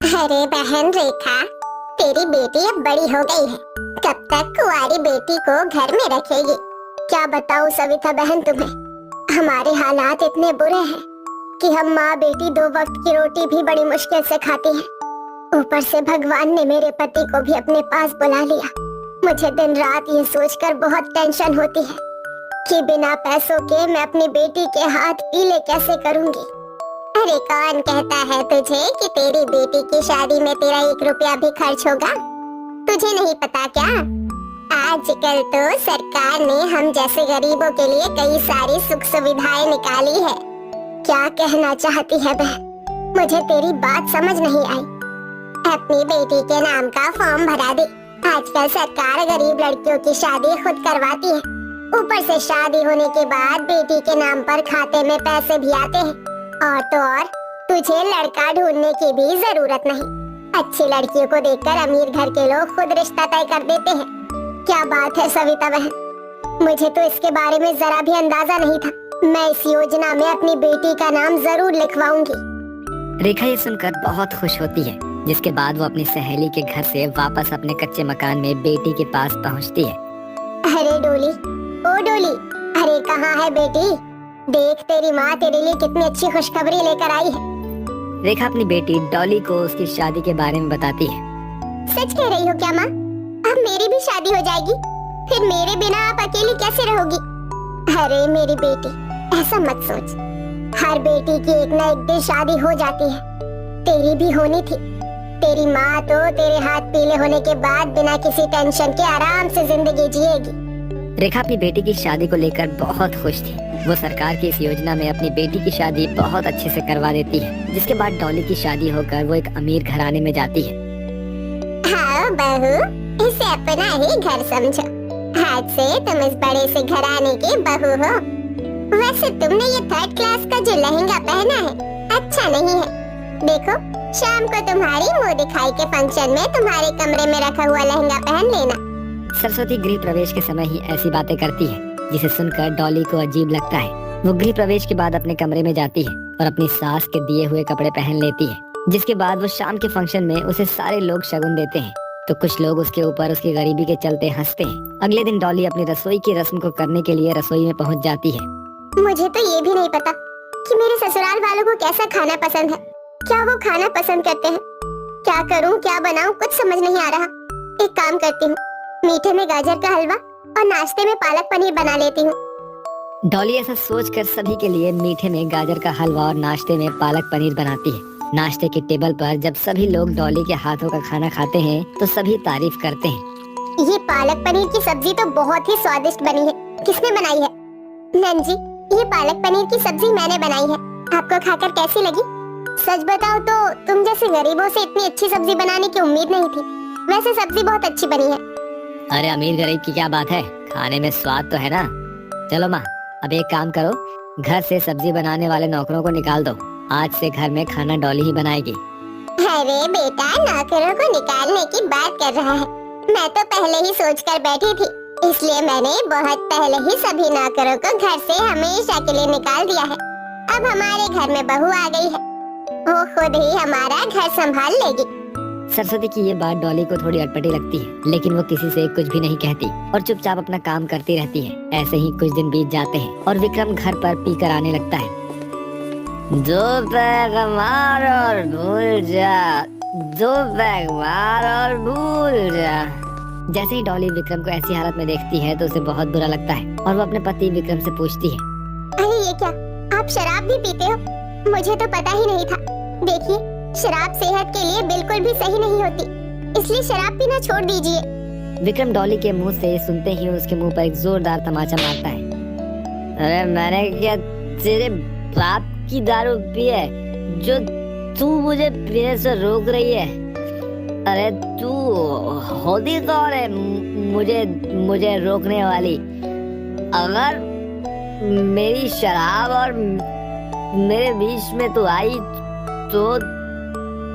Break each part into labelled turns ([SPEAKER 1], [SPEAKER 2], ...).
[SPEAKER 1] अरे बहन रेखा, तेरी बेटी अब बड़ी हो गई है। कब तक कुंवारी बेटी को घर में रखेगी? क्या बताऊं सविता बहन तुम्हें, हमारे हालात इतने बुरे हैं कि हम माँ बेटी दो वक्त की रोटी भी बड़ी मुश्किल से खाती हैं। ऊपर से भगवान ने मेरे पति को भी अपने पास बुला लिया। मुझे दिन रात ये सोचकर बहुत टेंशन होती है कि बिना पैसों के मैं अपनी बेटी के हाथ पीले कैसे करूंगी। अरे कौन कहता है तुझे कि तेरी बेटी की शादी में तेरा 1 रुपया भी खर्च होगा? तुझे नहीं पता क्या? आजकल तो सरकार ने हम जैसे गरीबों के लिए कई सारी सुख सुविधाएं निकाली है। क्या कहना चाहती है बहन? मुझे तेरी बात समझ नहीं आई। अपनी बेटी के नाम का फॉर्म भरा दे। आजकल सरकार गरीब लड़कियों की शादी खुद करवाती है। ऊपर से शादी होने के बाद बेटी के नाम पर खाते में पैसे भी आते हैं। और तो और तुझे लड़का ढूंढने की भी जरूरत नहीं। अच्छी लड़कियों को देखकर अमीर घर के लोग खुद रिश्ता तय कर देते हैं। क्या बात है सविता बहन, मुझे तो इसके बारे में जरा भी अंदाजा नहीं था। मैं इस योजना में अपनी बेटी का नाम जरूर लिखवाऊंगी।
[SPEAKER 2] रेखा ये सुनकर बहुत खुश होती है, जिसके बाद वो अपनी सहेली के घर से वापस अपने कच्चे मकान में बेटी के पास पहुंचती है।
[SPEAKER 1] अरे डोली, ओ डोली, अरे कहाँ है बेटी? देख तेरी माँ तेरे लिए कितनी अच्छी खुशखबरी लेकर आई है।
[SPEAKER 2] रेखा अपनी बेटी डॉली को उसकी शादी के बारे में बताती है।
[SPEAKER 1] सच कह रही हो क्या माँ? अब मेरी भी शादी हो जाएगी? फिर मेरे बिना आप अकेली कैसे रहोगी? अरे मेरी बेटी, ऐसा मत सोच। हर बेटी की एक ना एक दिन शादी हो जाती है। तेरी भी होनी थी। तेरी माँ तो तेरे हाथ पीले होने के बाद बिना किसी टेंशन के आराम से जिंदगी जिएगी।
[SPEAKER 2] रेखा अपनी बेटी की शादी को लेकर बहुत खुश थी। वो सरकार की इस योजना में अपनी बेटी की शादी बहुत अच्छे से करवा देती है, जिसके बाद डॉली की शादी होकर वो एक अमीर घराने में जाती है।
[SPEAKER 1] हाँ बहू, इसे अपना ही घर समझो। आज से तुम इस बड़े से घराने की बहू हो। वैसे तुमने ये 3rd क्लास का जो लहंगा पहना है अच्छा नहीं है। देखो शाम को तुम्हारी मुंह दिखाई के फंक्शन में तुम्हारे कमरे में रखा हुआ लहंगा पहन लेना।
[SPEAKER 2] सरस्वती गृह प्रवेश के समय ही ऐसी बातें करती है, जिसे सुनकर डॉली को अजीब लगता है। वो गृह प्रवेश के बाद अपने कमरे में जाती है और अपनी सास के दिए हुए कपड़े पहन लेती है। जिसके बाद वो शाम के फंक्शन में उसे सारे लोग शगुन देते हैं, तो कुछ लोग उसके ऊपर उसकी गरीबी के चलते हंसते हैं। अगले दिन डॉली अपनी रसोई की रस्म को करने के लिए रसोई में पहुंच जाती है।
[SPEAKER 1] मुझे तो ये भी नहीं पता कि मेरे ससुराल वालों को कैसा खाना पसंद है। क्या वो खाना पसंद करते हैं? क्या करूं, क्या बनाऊं, कुछ समझ नहीं आ रहा। एक काम करती हूँ, मीठे में गाजर का हलवा और नाश्ते में पालक पनीर बना लेती हूँ।
[SPEAKER 2] डॉली ऐसा सोचकर सभी के लिए मीठे में गाजर का हलवा और नाश्ते में पालक पनीर बनाती है। नाश्ते के टेबल पर जब सभी लोग डॉली के हाथों का खाना खाते हैं तो सभी तारीफ करते हैं।
[SPEAKER 1] ये पालक पनीर की सब्जी तो बहुत ही स्वादिष्ट बनी है। किसने बनाई है? नंद जी, ये पालक पनीर की सब्जी मैंने बनाई है। आपको खाकर कैसी लगी? सच बताओ तो तुम जैसे गरीबों से इतनी अच्छी सब्जी बनाने की उम्मीद नहीं थी। वैसे सब्जी बहुत अच्छी बनी है।
[SPEAKER 2] अरे अमीर गरीब की क्या बात है, खाने में स्वाद तो है ना। चलो माँ, अब एक काम करो, घर से सब्जी बनाने वाले नौकरों को निकाल दो। आज से घर में खाना डॉली ही बनाएगी।
[SPEAKER 1] अरे बेटा, नौकरों को निकालने की बात कर रहा है? मैं तो पहले ही सोचकर बैठी थी, इसलिए मैंने बहुत पहले ही सभी नौकरों को घर से हमेशा के लिए निकाल दिया है। अब हमारे घर में बहू आ गई है, वो खुद ही हमारा घर संभाल लेगी।
[SPEAKER 2] सरस्वती की ये बात डॉली को थोड़ी अटपटी लगती है, लेकिन वो किसी से कुछ भी नहीं कहती और चुपचाप अपना काम करती रहती है। ऐसे ही कुछ दिन बीत जाते हैं और विक्रम घर पर पीकर आने लगता है। दो पैग मार और भूल जा, दो पैग मार और भूल जा। जैसे ही डॉली विक्रम को ऐसी हालत में देखती है तो उसे बहुत बुरा लगता है और वो अपने पति विक्रम से पूछती है,
[SPEAKER 1] अरे ये क्या, आप शराब भी पीते हो? मुझे तो पता ही नहीं था। देखिए, शराब सेहत के लिए बिल्कुल भी सही नहीं होती, इसलिए शराब पीना छोड़ दीजिए।
[SPEAKER 2] विक्रम डॉली के मुंह से सुनते ही उसके मुंह पर एक जोरदार तमाचा मारता है। अरे मैंने क्या तेरे बाप की दारू पी है जो तू मुझे पीने से रोक रही है? अरे तू होती कौन है मुझे रोकने वाली? अगर मेरी शराब और मेरे बीच में तू आई तो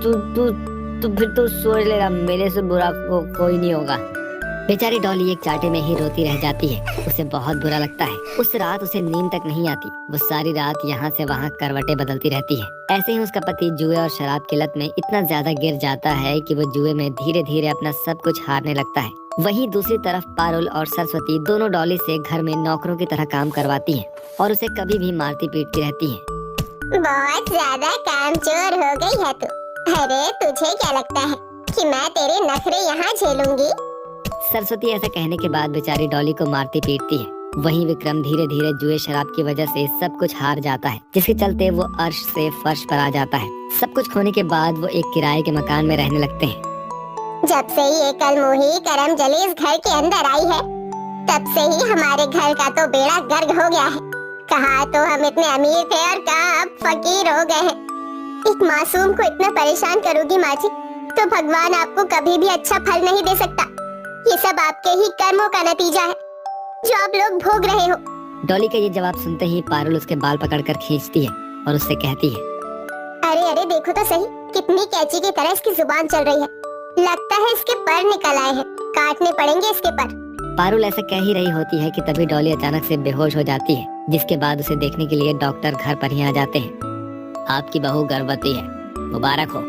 [SPEAKER 2] तू फिर तू सोच लेगा मेरे से बुरा कोई नहीं होगा। बेचारी डॉली एक चाटे में ही रोती रह जाती है। उसे बहुत बुरा लगता है। उस रात उसे नींद तक नहीं आती। वो सारी रात यहाँ से वहाँ करवटें बदलती रहती है। ऐसे ही उसका पति जुए और शराब की लत में इतना ज्यादा गिर जाता है कि वो जुए में धीरे धीरे अपना सब कुछ हारने लगता है। वहीं दूसरी तरफ पारुल और सरस्वती दोनों डॉली से घर में नौकरों की तरह काम करवाती हैं और उसे कभी भी मारती पीटती रहती हैं।
[SPEAKER 1] बहुत ज्यादा कामचोर हो गई है तू। अरे तुझे क्या लगता है कि मैं तेरे नखरे यहाँ झेलूंगी?
[SPEAKER 2] सरस्वती ऐसा कहने के बाद बेचारी डॉली को मारती पीटती है। वहीं विक्रम धीरे धीरे जुए शराब की वजह से सब कुछ हार जाता है, जिसके चलते वो अर्श से फर्श पर आ जाता है। सब कुछ खोने के बाद वो एक किराए के मकान में रहने लगते हैं।
[SPEAKER 1] जब से ये कलमुही करम जली इस घर के अंदर आई है, तब से ही हमारे घर का तो बेड़ा गर्क हो गया है। कहाँ तो हम इतने अमीर थे और कहाँ अब फकीर हो गए हैं। एक मासूम को इतना परेशान करोगी माँ जी, तो भगवान आपको कभी भी अच्छा फल नहीं दे सकता। ये सब आपके ही कर्मों का नतीजा है जो आप लोग भोग रहे हो।
[SPEAKER 2] डॉली का ये जवाब सुनते ही पारुल उसके बाल पकड़कर खींचती है और उससे कहती है,
[SPEAKER 1] अरे अरे देखो तो सही, कितनी कैंची की तरह इसकी जुबान चल रही है। लगता है इसके पर निकल आए हैं, काटने पड़ेंगे इसके पर।
[SPEAKER 2] पारुल ऐसा कह ही रही होती है कि तभी डॉली अचानक से बेहोश हो जाती है, जिसके बाद उसे देखने के लिए डॉक्टर घर पर ही आ जाते हैं। आपकी बहू गर्भवती है, मुबारक हो,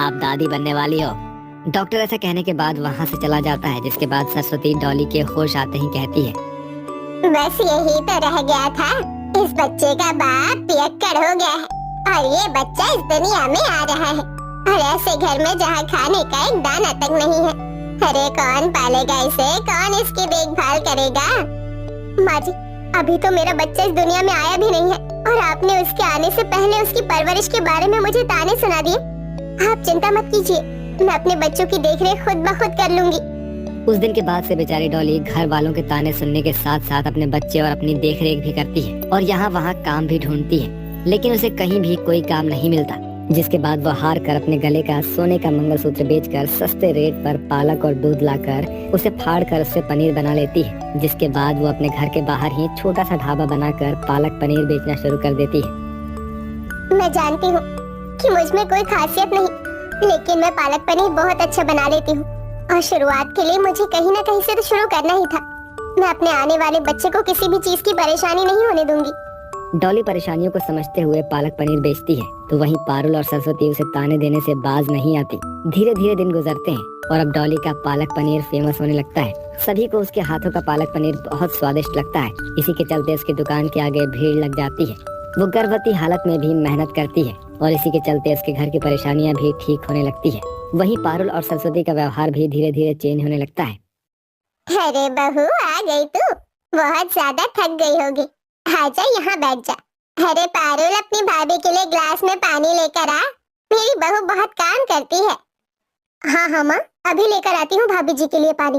[SPEAKER 2] आप दादी बनने वाली हो। डॉक्टर ऐसा कहने के बाद वहाँ से चला जाता है, जिसके बाद सरस्वती डॉली के होश आते ही कहती है,
[SPEAKER 1] बस यही तो रह गया था, इस बच्चे का बाप पियक्कड़ हो गया है और ये बच्चा इस दुनिया में आ रहा है, और ऐसे घर में जहाँ खाने का एक दाना तक नहीं है। अरे कौन पालेगा इसे, कौन इसकी देखभाल करेगा? माँ जी, अभी तो मेरा बच्चा इस दुनिया में आया भी नहीं है और आपने उसके आने से पहले उसकी परवरिश के बारे में मुझे ताने सुना दिए। आप चिंता मत कीजिए, मैं अपने बच्चों की देखरेख खुद ब खुद कर लूंगी।
[SPEAKER 2] उस दिन के बाद से बेचारी डॉली घर वालों के ताने सुनने के साथ साथ अपने बच्चे और अपनी देखरेख भी करती है और यहाँ वहाँ काम भी ढूंढती है, लेकिन उसे कहीं भी कोई काम नहीं मिलता। जिसके बाद वो हार कर अपने गले का सोने का मंगलसूत्र बेचकर सस्ते रेट पर पालक और दूध लाकर उसे फाड़ कर उससे पनीर बना लेती है। जिसके बाद वो अपने घर के बाहर ही छोटा सा ढाबा बनाकर पालक पनीर बेचना शुरू कर देती है।
[SPEAKER 1] मैं जानती हूँ कि मुझ में कोई खासियत नहीं, लेकिन मैं पालक पनीर बहुत अच्छा बना लेती हूँ और शुरुआत के लिए मुझे कहीं ना कहीं से तो शुरू करना ही था। मैं अपने आने वाले बच्चे को किसी भी चीज की परेशानी नहीं होने दूंगी।
[SPEAKER 2] डॉली परेशानियों को समझते हुए पालक पनीर बेचती है, तो वहीं पारुल और सरस्वती उसे ताने देने से बाज नहीं आती। धीरे धीरे दिन गुजरते हैं और अब डॉली का पालक पनीर फेमस होने लगता है। सभी को उसके हाथों का पालक पनीर बहुत स्वादिष्ट लगता है। इसी के चलते उसकी दुकान के आगे भीड़ लग जाती है। वो गर्भवती हालत में भी मेहनत करती है और इसी के चलते उसके घर की परेशानियां भी ठीक होने लगती है। वहीं पारुल और सरस्वती का व्यवहार भी धीरे धीरे चेंज होने लगता है।
[SPEAKER 1] अरे बहू, आ गई तू, बहुत ज्यादा थक गई होगी, आजा यहाँ बैठ जा। अरे पारुल, अपनी भाभी के लिए ग्लास में पानी लेकर आ, मेरी बहू बहुत काम करती है। हाँ हाँ माँ, अभी लेकर आती हूँ भाभी जी के लिए पानी।